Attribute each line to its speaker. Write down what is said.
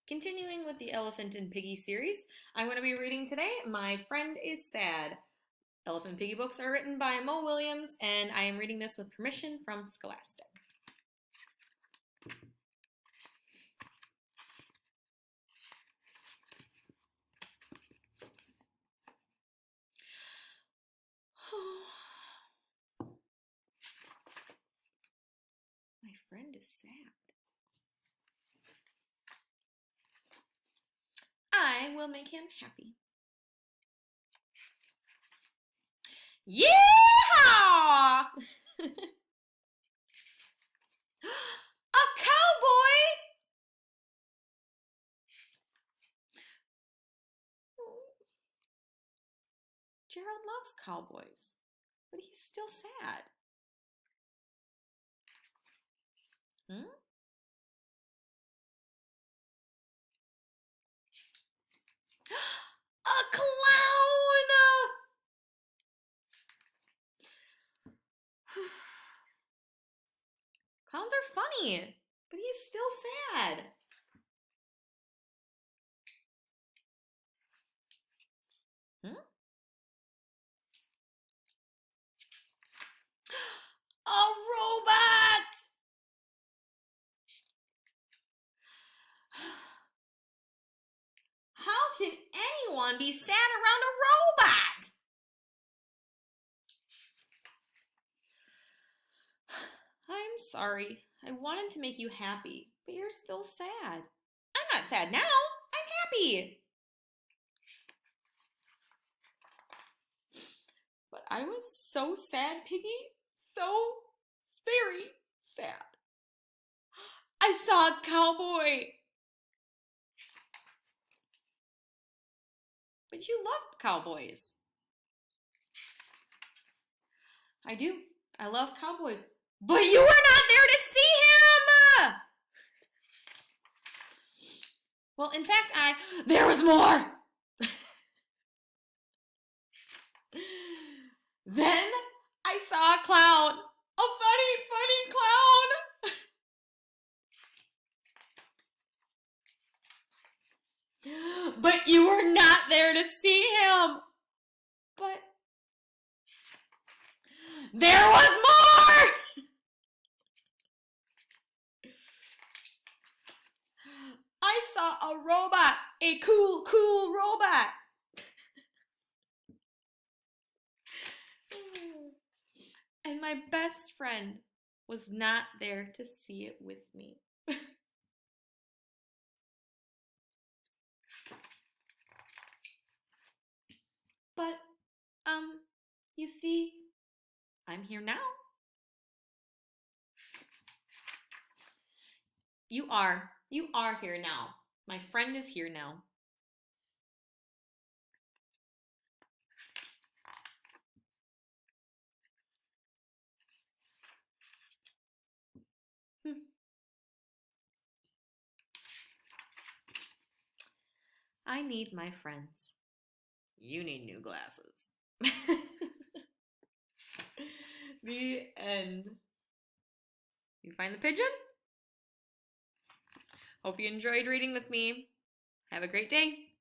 Speaker 1: Continuing with the Elephant and Piggy series, I'm going to be reading today My Friend is Sad. Elephant and Piggy books are written by Mo Willems, and I am reading this with permission from Scholastic. My friend is sad. I will make him happy. Yeehaw! A cowboy! Gerald loves cowboys, but he's still sad. Hmm? A clown! Clowns are funny, but he's still sad. Hmm? A robot! How can anyone be sad around a robot? I'm sorry. I wanted to make you happy, but you're still sad. I'm not sad now. I'm happy. But I was so sad, Piggy. So very sad. I saw a cowboy. But you love cowboys. I do. I love cowboys. But you were not there to see him! Well, in fact, there was more! Then I saw a clown. A funny clown! But you were not there to see him! But there was more! I saw a robot, a cool robot. And my best friend was not there to see it with me. But, you see, I'm here now. You are here now. My friend is here now. I need my friends. You need new glasses. The end. You find the pigeon? Hope you enjoyed reading with me. Have a great day.